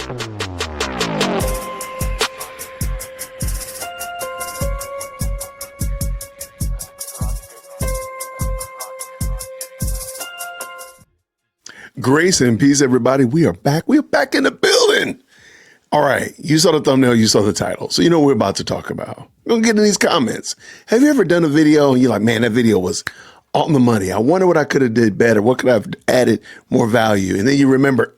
Grace and peace, everybody. We are back. We are back in the building. All right. You saw the thumbnail. You saw the title. So you know what we're about to talk about. We're going to get in these comments. Have you ever done a video and you're like, man, that video was on the money. I wonder what I could have did better. What could I have added more value? And then you remember,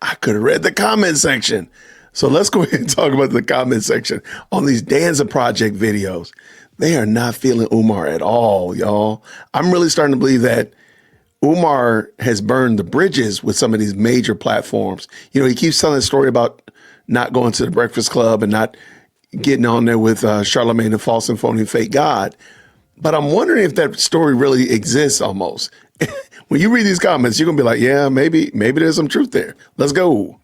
I could have read the comment section. So let's go ahead and talk about the comment section on these Danza Project videos. They are not feeling Umar at all, y'all. I'm really starting to believe that Umar has burned the bridges with some of these major platforms. You know, he keeps telling the story about not going to the Breakfast Club and not getting on there with Charlemagne, the false and phony fake God. But I'm wondering if that story really exists almost. When you read these comments, you're going to be like, yeah, maybe there's some truth there. Let's go.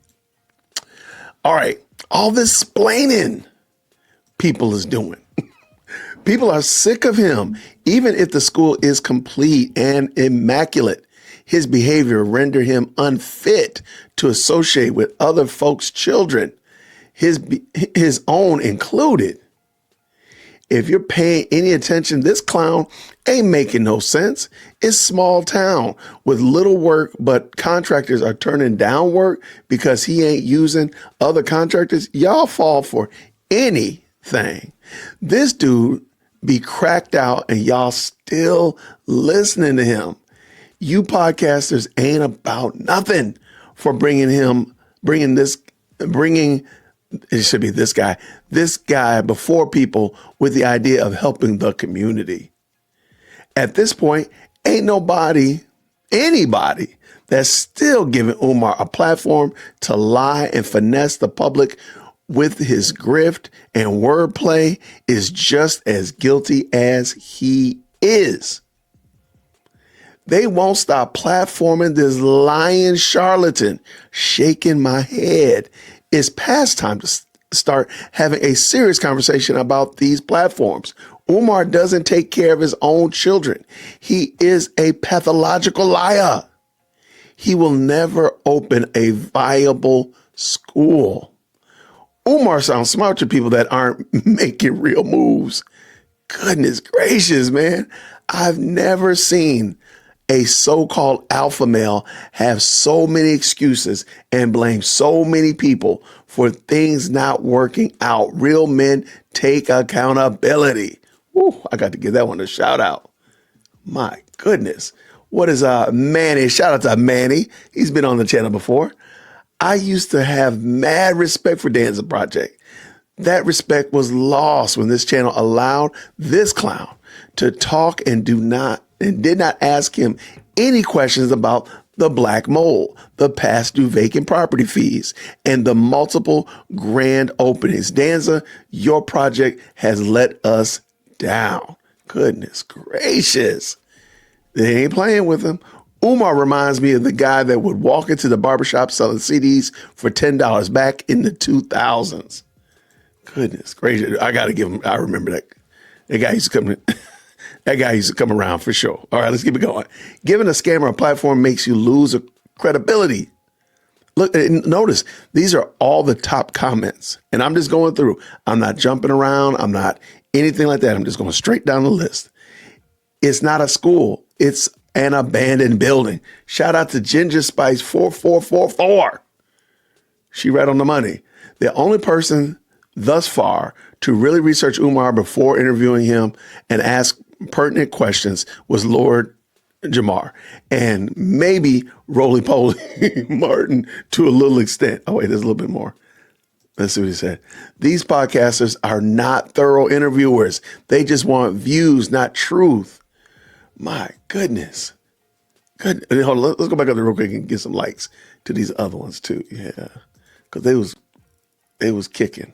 All right. All this splaining people is doing. People are sick of him. Even if the school is complete and immaculate, his behavior rendered him unfit to associate with other folks' children, his own included. If you're paying any attention, this clown ain't making no sense. It's small town with little work, but contractors are turning down work because he ain't using other contractors. Y'all fall for anything. This dude be cracked out and y'all still listening to him. You podcasters ain't about nothing for bringing it should be this guy before people with the idea of helping the community. At this point, ain't anybody that's still giving Umar a platform to lie and finesse the public with his grift and wordplay is just as guilty as he is. They won't stop platforming this lying charlatan. Shaking my head. It's past time to start having a serious conversation about these platforms. Umar doesn't take care of his own children. He is a pathological liar. He will never open a viable school. Umar sounds smart to people that aren't making real moves. Goodness gracious, man. I've never seen a so-called alpha male have so many excuses and blame so many people for things not working out. Real men take accountability. Woo, I got to give that one a shout out. My goodness. What is Manny? Shout out to Manny. He's been on the channel before. I used to have mad respect for Danza Project. That respect was lost when this channel allowed this clown to talk and did not ask him any questions about the black mold, the past due vacant property fees, and the multiple grand openings. Danza, your project has let us down. Goodness gracious. They ain't playing with him. Umar reminds me of the guy that would walk into the barbershop selling CDs for $10 back in the 2000s. Goodness gracious. I got to give him, I remember that. That guy used to come around for sure. All right, let's keep it going. Giving a scammer a platform makes you lose credibility. Look, notice these are all the top comments, and I'm just going through. I'm not jumping around. I'm not anything like that. I'm just going straight down the list. It's not a school. It's an abandoned building. Shout out to Ginger Spice 4444. She right on the money. The only person thus far to really research Umar before interviewing him and ask pertinent questions was Lord Jamar and maybe Roly Poly Martin to a little extent. Oh, wait, there's a little bit more. Let's see what he said. These podcasters are not thorough interviewers. They just want views, not truth. My goodness. Good. Hold on, let's go back up there real quick and get some likes to these other ones too. Yeah, because they was kicking.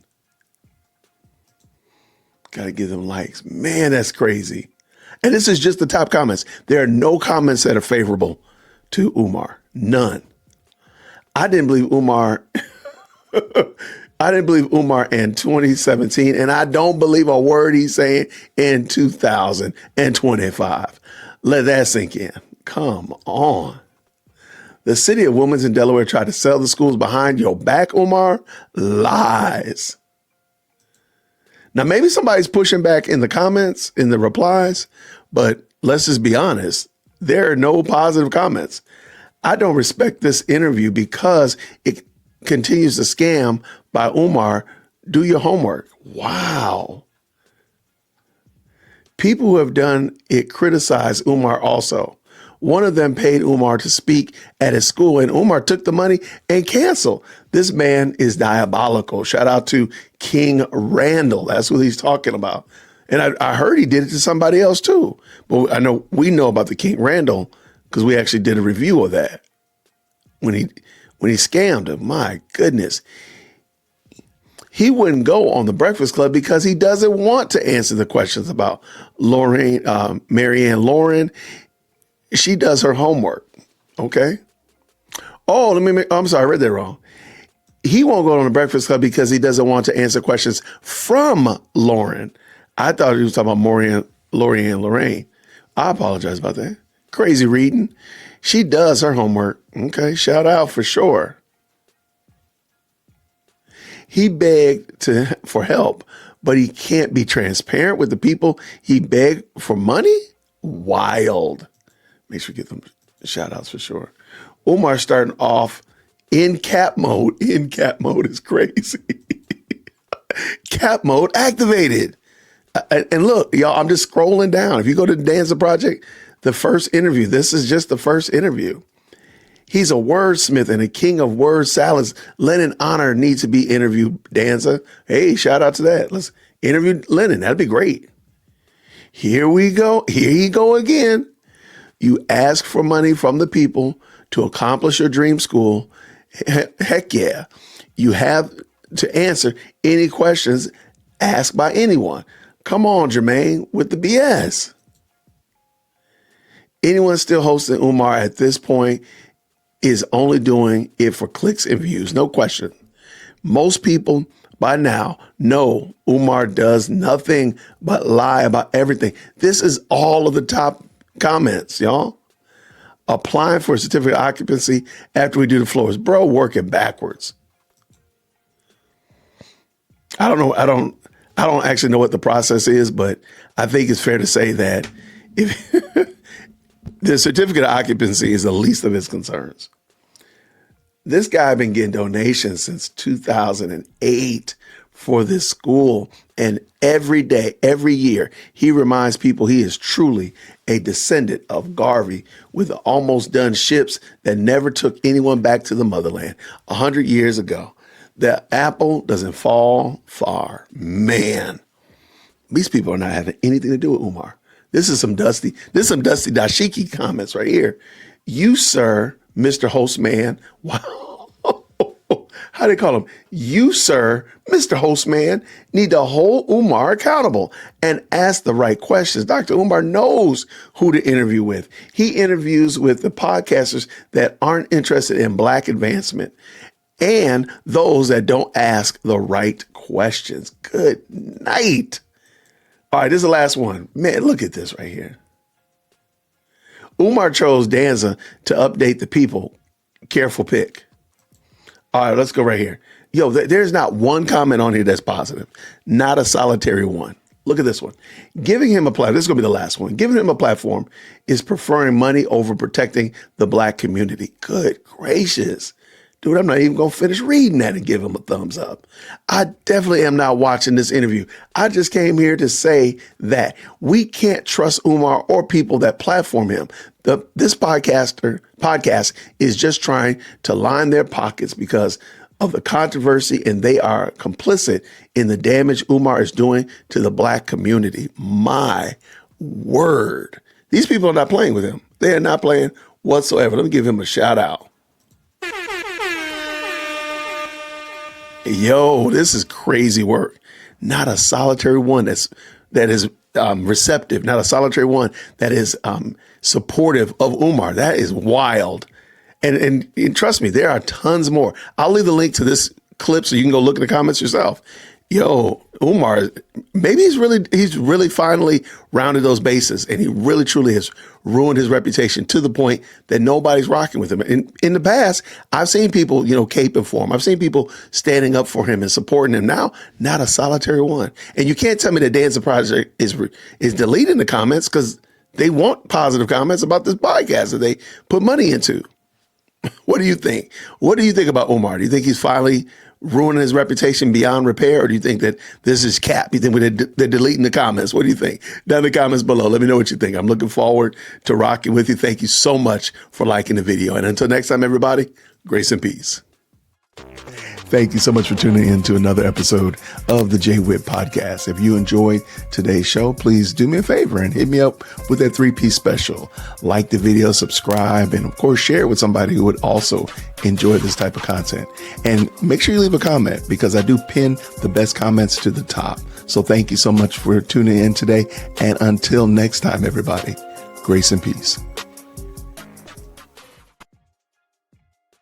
Got to give them likes. Man, that's crazy. And this is just the top comments. There are no comments that are favorable to Umar. None. I didn't believe Umar. I didn't believe Umar in 2017, and I don't believe a word he's saying in 2025. Let that sink in. Come on. The city of Wilmington, Delaware tried to sell the schools behind your back, Umar. Lies. Now, maybe somebody's pushing back in the comments, in the replies, but let's just be honest. There are no positive comments. I don't respect this interview because it continues to scam by Umar. Do your homework. Wow. People who have done it criticize Umar also. One of them paid Umar to speak at his school, and Umar took the money and canceled. This man is diabolical. Shout out to King Randall. That's what he's talking about. And I heard he did it to somebody else too. But I know we know about the King Randall because we actually did a review of that when he scammed him. My goodness. He wouldn't go on the Breakfast Club because he doesn't want to answer the questions about Marianne Lauren. She does her homework. Okay. Oh, I'm sorry. I read that wrong. He won't go on the Breakfast Club because he doesn't want to answer questions from Lauren. I thought he was talking about Lorraine. I apologize about that. Crazy reading. She does her homework. Okay. Shout out for sure. He begged for help, but he can't be transparent with the people he begged for money? Wild. Make sure you get them shout outs for sure. Umar starting off in cap mode. In cap mode is crazy. Cap mode activated. And look, y'all, I'm just scrolling down. If you go to the Danza Project, the first interview, this is just the first interview. He's a wordsmith and a king of word salads. Lennon Honor needs to be interviewed, Danza. Hey, shout out to that. Let's interview Lennon. That'd be great. Here we go. Here you go again. You ask for money from the people to accomplish your dream school. Heck yeah. You have to answer any questions asked by anyone. Come on, Jermaine, with the BS. Anyone still hosting Umar at this point is only doing it for clicks and views. No question. Most people by now know Umar does nothing but lie about everything. This is all of the top comments, y'all. Applying for a certificate of occupancy after we do the floors. Bro, working backwards. I don't know. I don't actually know what the process is, but I think it's fair to say that if the certificate of occupancy is the least of his concerns. This guy been getting donations since 2008 for this school. And every day, every year, he reminds people he is truly a descendant of Garvey with the almost done ships that never took anyone back to the motherland 100 years ago. The apple doesn't fall far. Man, these people are not having anything to do with Umar. This is some dusty dashiki comments right here. You, sir, Mr. Hostman. Wow. How they call him? You, sir, Mr. Hostman, need to hold Umar accountable and ask the right questions. Dr. Umar knows who to interview with. He interviews with the podcasters that aren't interested in Black advancement and those that don't ask the right questions. Good night. All right, this is the last one. Man, look at this right here. Umar chose Danza to update the people. Careful pick. All right, let's go right here. Yo, there's not one comment on here that's positive. Not a solitary one. Look at this one. Giving him a platform, this is going to be the last one. Giving him a platform is preferring money over protecting the Black community. Good gracious. Dude, I'm not even going to finish reading that and give him a thumbs up. I definitely am not watching this interview. I just came here to say that we can't trust Umar or people that platform him. This podcast is just trying to line their pockets because of the controversy, and they are complicit in the damage Umar is doing to the Black community. My word. These people are not playing with him. They are not playing whatsoever. Let me give him a shout out. Yo, this is crazy work. Not a solitary one that is receptive. Not a solitary one that is supportive of Umar. That is wild. And trust me, there are tons more. I'll leave the link to this clip so you can go look at the comments yourself. Yo, Umar, maybe he's really finally rounded those bases, and he really truly has ruined his reputation to the point that nobody's rocking with him. In the past, I've seen people, caping for him. I've seen people standing up for him and supporting him. Now, not a solitary one. And you can't tell me that Danza Project is deleting the comments, because they want positive comments about this podcast that they put money into. What do you think? What do you think about Umar? Do you think he's finally ruining his reputation beyond repair, or do you think that this is cap? You think they're deleting the comments? What do you think? Down in the comments below, let me know what you think. I'm looking forward to rocking with you. Thank you so much for liking the video. And until next time, everybody, grace and peace. Thank you so much for tuning in to another episode of the J Whip Podcast. If you enjoyed today's show, please do me a favor and hit me up with that 3-piece special. Like the video, subscribe, and of course, share it with somebody who would also enjoy this type of content. And make sure you leave a comment, because I do pin the best comments to the top. So thank you so much for tuning in today. And until next time, everybody, grace and peace.